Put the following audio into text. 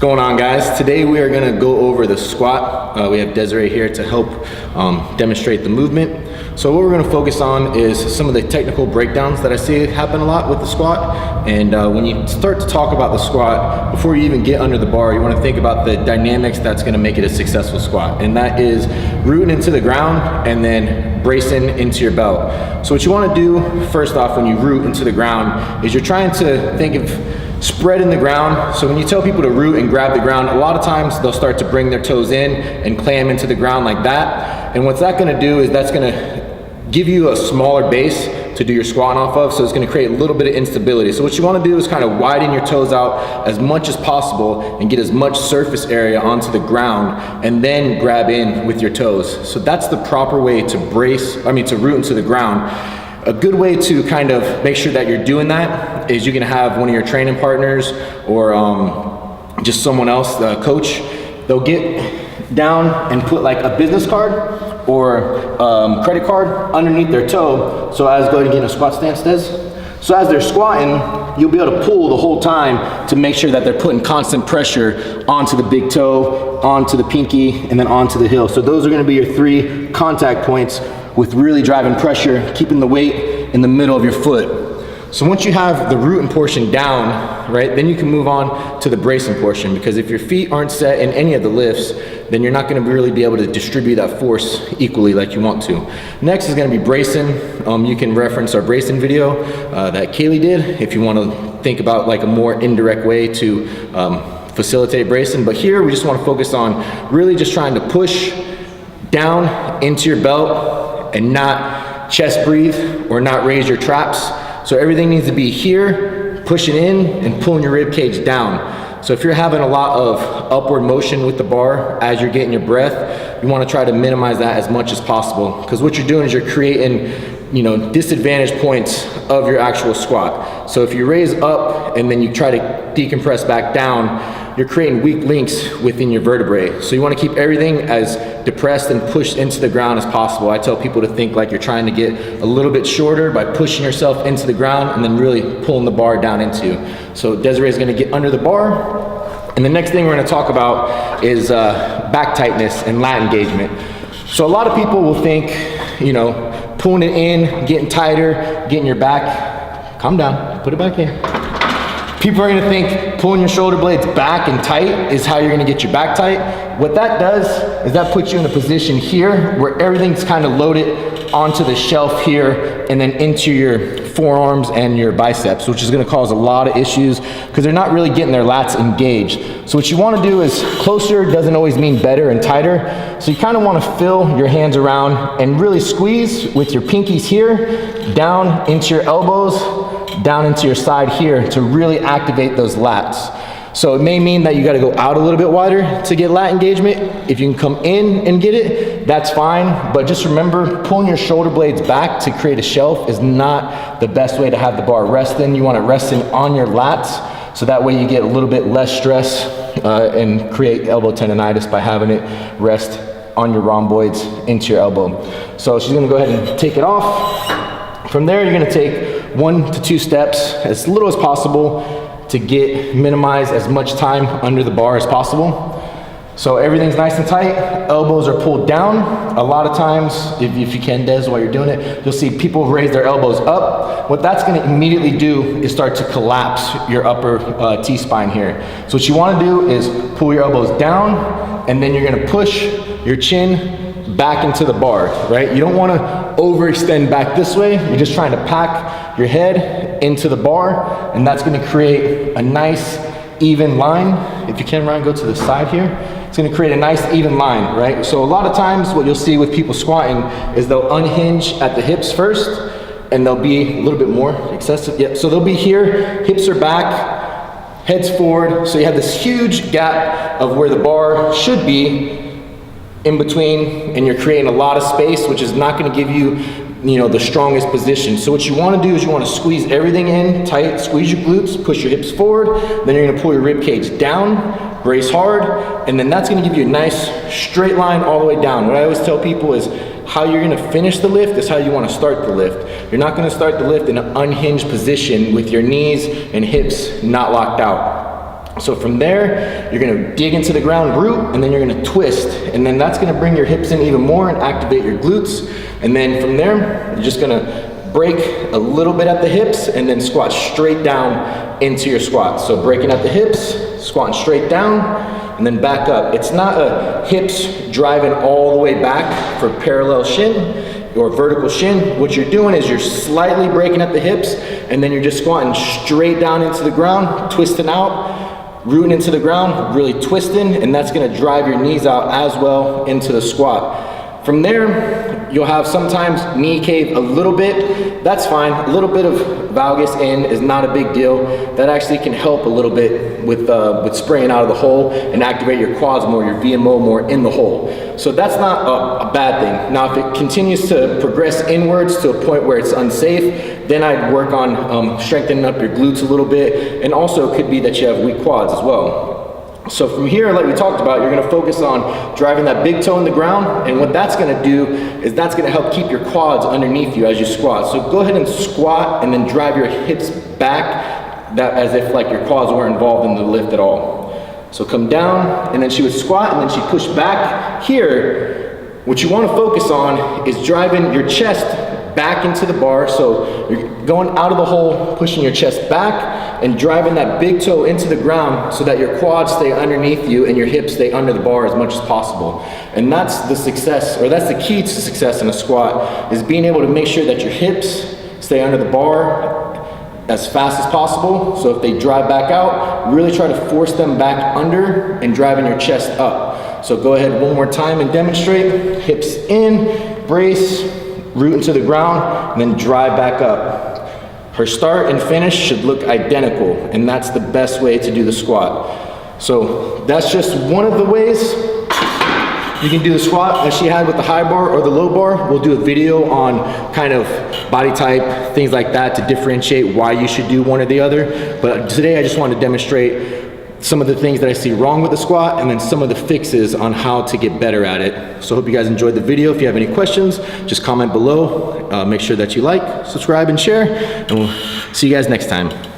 going on, guys? Today we are going to go over the squat. We have Desiree here to help demonstrate the movement. So what we're going to focus on is some of the technical breakdowns that I see happen a lot with the squat. And when you start to talk about the squat, before you even get under the bar, you want to think about the dynamics that's going to make it a successful squat. And that is rooting into the ground and then bracing into your belt. So what you want to do first off when you root into the ground is you're trying to think of spread in the ground. So when you tell people to root and grab the ground, a lot of times they'll start to bring their toes in and clam into the ground like that. And what's that gonna do is that's gonna give you a smaller base to do your squat off of, so it's gonna create a little bit of instability. So what you wanna do is kind of widen your toes out as much as possible and get as much surface area onto the ground and then grab in with your toes. So that's the proper way to to root into the ground. A good way to kind of make sure that you're doing that is you can have one of your training partners or just someone else, the coach. They'll get down and put like a business card or credit card underneath their toe. So go ahead and get in a squat stance, Des. So as they're squatting, you'll be able to pull the whole time to make sure that they're putting constant pressure onto the big toe, onto the pinky, and then onto the heel. So those are gonna be your 3 contact points with really driving pressure, keeping the weight in the middle of your foot. So once you have the rooting portion down, right, then you can move on to the bracing portion, because if your feet aren't set in any of the lifts, then you're not gonna really be able to distribute that force equally like you want to. Next is gonna be bracing. You can reference our bracing video that Kaylee did if you wanna think about like a more indirect way to facilitate bracing. But here we just wanna focus on really just trying to push down into your belt and not chest breathe or not raise your traps. So everything needs to be here, pushing in and pulling your rib cage down. So if you're having a lot of upward motion with the bar as you're getting your breath, you want to try to minimize that as much as possible, because what you're doing is you're creating disadvantage points of your actual squat. So if you raise up and then you try to decompress back down, you're creating weak links within your vertebrae. So you want to keep everything as depressed and pushed into the ground as possible. I tell people to think like you're trying to get a little bit shorter by pushing yourself into the ground and then really pulling the bar down into you. So Desiree is going to get under the bar. And the next thing we're going to talk about is back tightness and lat engagement. So a lot of people will think, pulling it in, getting tighter, getting your back, calm down, put it back in. People are gonna think pulling your shoulder blades back and tight is how you're gonna get your back tight. What that does is that puts you in a position here where everything's kind of loaded onto the shelf here and then into your forearms and your biceps, which is gonna cause a lot of issues because they're not really getting their lats engaged. So what you wanna do is closer doesn't always mean better and tighter. So you kind of wanna fill your hands around and really squeeze with your pinkies here, down into your elbows, down into your side here to really activate those lats. So it may mean that you got to go out a little bit wider to get lat engagement. If you can come in and get it, that's fine. But just remember, pulling your shoulder blades back to create a shelf is not the best way to have the bar resting. You want it resting on your lats, so that way you get a little bit less stress and create elbow tendonitis by having it rest on your rhomboids into your elbow. So she's going to go ahead and take it off. From there, you're going to take 1 to 2 steps, as little as possible, to minimize as much time under the bar as possible. So everything's nice and tight, elbows are pulled down. A lot of times, if you can, Des, while you're doing it, you'll see people raise their elbows up. What that's gonna immediately do is start to collapse your upper T-spine here. So what you wanna do is pull your elbows down, and then you're gonna push your chin back into the bar, right? You don't wanna overextend back this way. You're just trying to pack your head into the bar, and that's gonna create a nice even line. If you can, Ryan, go to the side here. It's gonna create a nice even line, right? So a lot of times what you'll see with people squatting is they'll unhinge at the hips first, and they'll be a little bit more excessive. Yep, so they'll be here, hips are back, heads forward. So you have this huge gap of where the bar should be in between, and you're creating a lot of space, which is not gonna give you the strongest position. So what you wanna do is you wanna squeeze everything in tight, squeeze your glutes, push your hips forward, then you're gonna pull your rib cage down, brace hard, and then that's gonna give you a nice straight line all the way down. What I always tell people is how you're gonna finish the lift is how you wanna start the lift. You're not gonna start the lift in an unhinged position with your knees and hips not locked out. So from there, you're gonna dig into the ground root, and then you're gonna twist, and then that's gonna bring your hips in even more and activate your glutes. And then from there, you're just gonna break a little bit at the hips and then squat straight down into your squat. So breaking at the hips, squatting straight down, and then back up. It's not a hips driving all the way back for parallel shin or vertical shin. What you're doing is you're slightly breaking at the hips, and then you're just squatting straight down into the ground, twisting out, rooting into the ground, really twisting, and that's gonna drive your knees out as well into the squat. From there, you'll have sometimes knee cave a little bit. That's fine. A little bit of valgus in is not a big deal. That actually can help a little bit with spraying out of the hole and activate your quads more, your VMO more in the hole. So that's not a bad thing. Now, if it continues to progress inwards to a point where it's unsafe, then I'd work on strengthening up your glutes a little bit. And also it could be that you have weak quads as well. So from here, like we talked about, you're gonna focus on driving that big toe in the ground, and what that's gonna do is that's gonna help keep your quads underneath you as you squat. So go ahead and squat and then drive your hips back, that as if like your quads weren't involved in the lift at all. So come down, and then she would squat, and then she'd push back. Here, what you wanna focus on is driving your chest back into the bar. So you're going out of the hole, pushing your chest back, and driving that big toe into the ground so that your quads stay underneath you and your hips stay under the bar as much as possible. And that's the success, or that's the key to success in a squat, is being able to make sure that your hips stay under the bar as fast as possible. So if they drive back out, really try to force them back under and driving your chest up. So go ahead one more time and demonstrate. Hips in, brace, root into the ground, and then drive back up. Her start and finish should look identical, and that's the best way to do the squat. So that's just one of the ways you can do the squat as she had with the high bar or the low bar. We'll do a video on kind of body type, things like that, to differentiate why you should do one or the other. But today I just wanted to demonstrate some of the things that I see wrong with the squat, and then some of the fixes on how to get better at it. So I hope you guys enjoyed the video. If you have any questions, just comment below. Make sure that you like, subscribe, and share, and we'll see you guys next time.